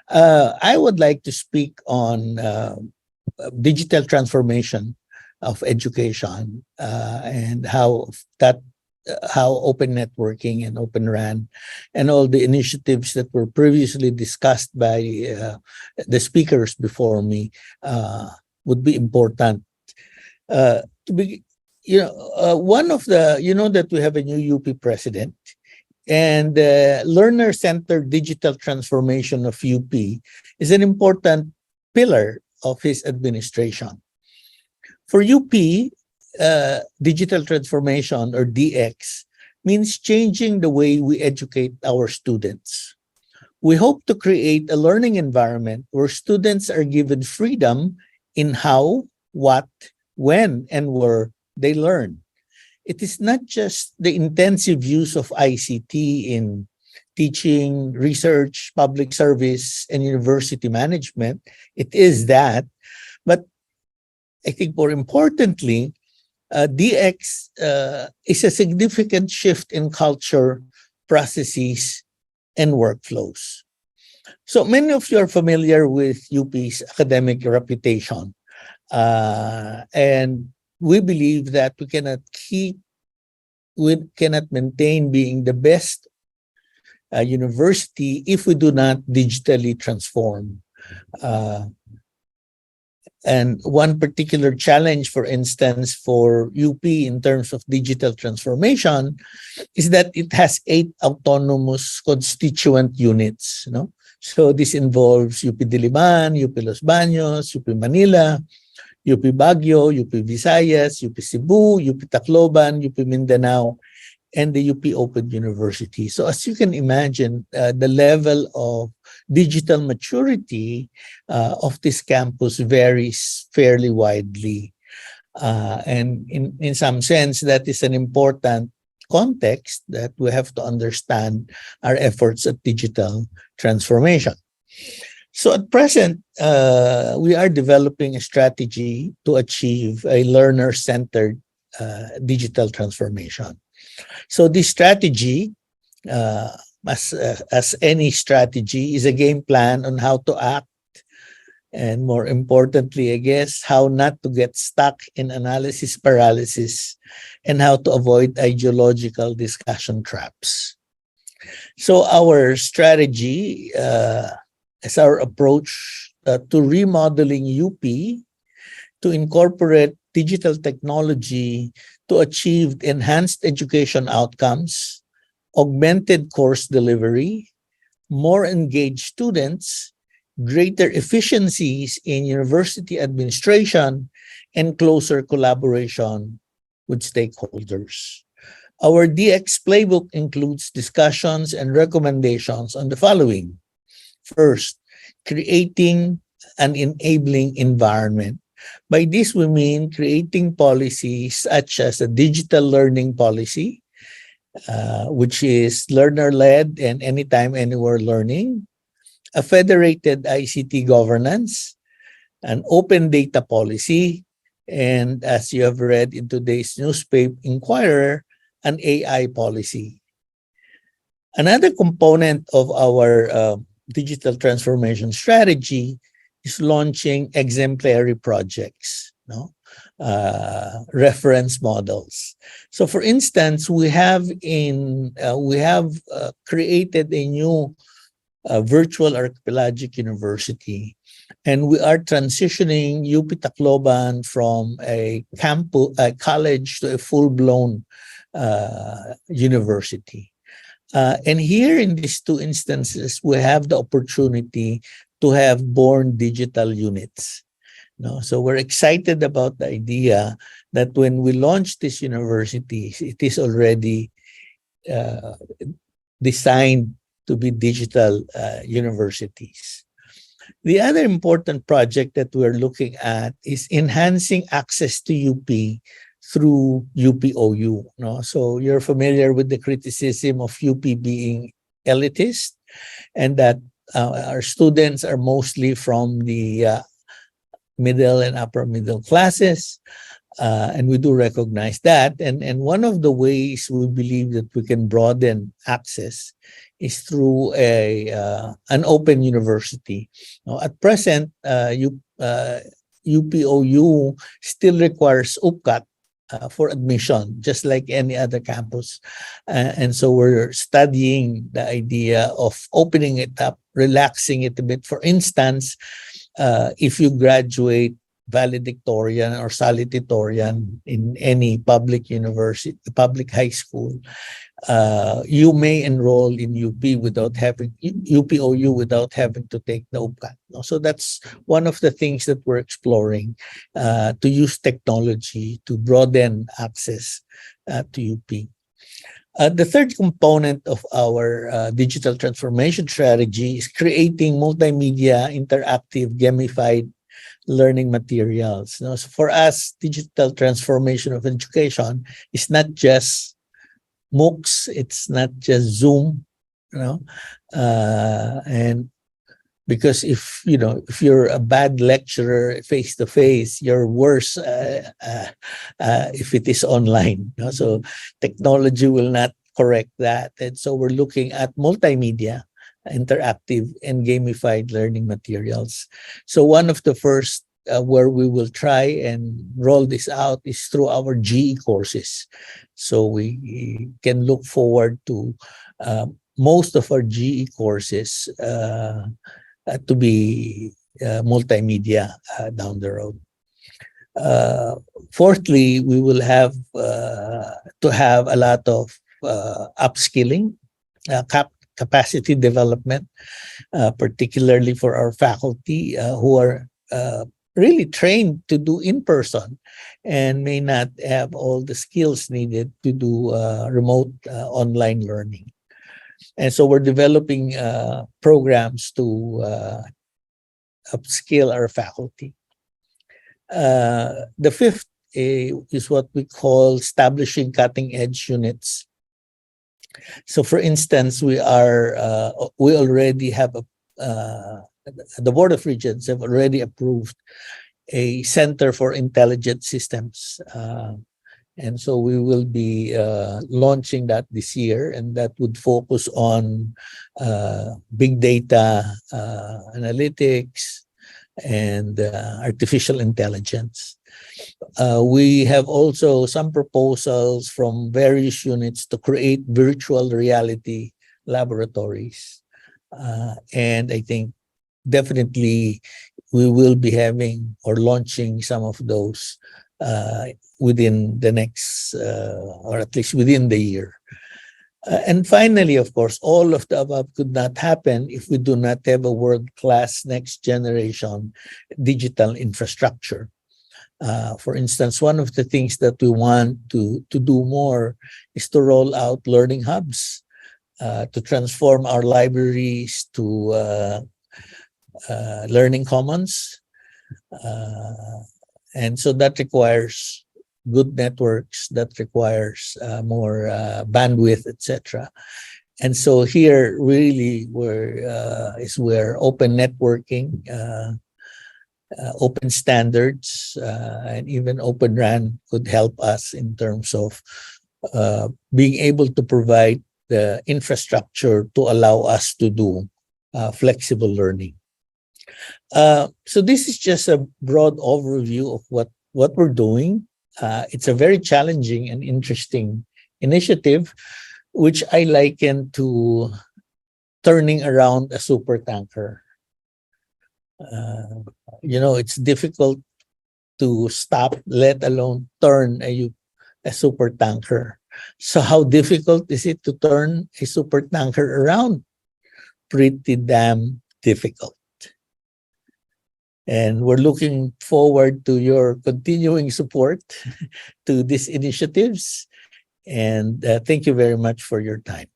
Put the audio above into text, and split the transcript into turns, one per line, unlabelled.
I would like to speak on digital transformation of education and that how open networking and open RAN and all the initiatives that were previously discussed by the speakers before me would be important. To be, one of the, that we have a new UP president, and learner-centered digital transformation of UP is an important pillar of his administration. For UP, digital transformation or DX means changing the way we educate our students. We hope to create a learning environment where students are given freedom in how, what, when, and where they learn. It is not just the intensive use of ICT in teaching, research, public service, and university management. It is that. But I think more importantly, DX is a significant shift in culture, processes, and workflows. So many of you are familiar with UP's academic reputation. And we believe that we cannot maintain being the best university if we do not digitally transform. And one particular challenge, for instance, for UP in terms of digital transformation is that it has 8 autonomous constituent units. So this involves UP Diliman, UP Los Baños, UP Manila, UP Baguio, UP Visayas, UP Cebu, UP Tacloban, UP Mindanao, and the UP Open University. So as you can imagine, the level of digital maturity of this campus varies fairly widely. And in some sense, that is an important context that we have to understand our efforts at digital transformation. So at present, we are developing a strategy to achieve a learner-centered digital transformation. So this strategy, as any strategy, is a game plan on how to act, and more importantly, I guess, how not to get stuck in analysis paralysis and how to avoid ideological discussion traps. So our strategy is our approach to remodeling UP to incorporate digital technology to achieve enhanced education outcomes, augmented course delivery, more engaged students, greater efficiencies in university administration, and closer collaboration with stakeholders. Our DX playbook includes discussions and recommendations on the following. First, creating an enabling environment. By this, we mean creating policies such as a digital learning policy, which is learner-led and anytime, anywhere learning, a federated ICT governance, an open data policy, and as you have read in today's newspaper Inquirer, an AI policy. Another component of our digital transformation strategy is launching exemplary projects, reference models. So, for instance, we have created a new virtual archipelagic university, and we are transitioning UP Tacloban from a college to a full-blown university. And here in these two instances, we have the opportunity to have born digital units. So we're excited about the idea that when we launch these universities, it is already designed to be digital universities. The other important project that we're looking at is enhancing access to UP through UPOU. So you're familiar with the criticism of UP being elitist, and that our students are mostly from the middle and upper middle classes. And we do recognize that. And one of the ways we believe that we can broaden access is through an open university. Now, at present, UPOU still requires UPCAT for admission, just like any other campus. And so we're studying the idea of opening it up, relaxing it a bit. For instance, if you graduate valedictorian or salutatorian in any public university, public high school, you may enroll in UP without having UPOU without having to take the UPCAT. So that's one of the things that we're exploring, to use technology to broaden access to UP. The third component of our digital transformation strategy is creating multimedia, interactive, gamified learning materials. So for us, digital transformation of education is not just MOOCs, it's not just Zoom, and because if you're a bad lecturer face to face, you're worse if it is online. So technology will not correct that, and so we're looking at multimedia, interactive and gamified learning materials. So one of the first where we will try and roll this out is through our GE courses. So we can look forward to most of our GE courses to be multimedia down the road. Fourthly, we will have to have a lot of upskilling, capacity development, particularly for our faculty who are really trained to do in person and may not have all the skills needed to do remote online learning. And so we're developing programs to upskill our faculty. The fifth is what we call establishing cutting edge units. So for instance, we already have the Board of Regents have already approved a Center for Intelligent Systems. And so we will be launching that this year, and that would focus on big data analytics and artificial intelligence. We have also some proposals from various units to create virtual reality laboratories. And I think definitely we will be having or launching some of those within the next, or at least within the year. And finally, of course, all of the above could not happen if we do not have a world-class next generation digital infrastructure. For instance, one of the things that we want to do more is to roll out learning hubs, to transform our libraries to learning commons. And so that requires good networks, that requires more bandwidth, etc. And so here really is where open networking, open standards, and even Open RAN could help us in terms of being able to provide the infrastructure to allow us to do flexible learning. So this is just a broad overview of what we're doing. It's a very challenging and interesting initiative, which I liken to turning around a super tanker. It's difficult to stop, let alone turn a super tanker. So how difficult is it to turn a super tanker around? Pretty damn difficult. And we're looking forward to your continuing support to these initiatives. And thank you very much for your time.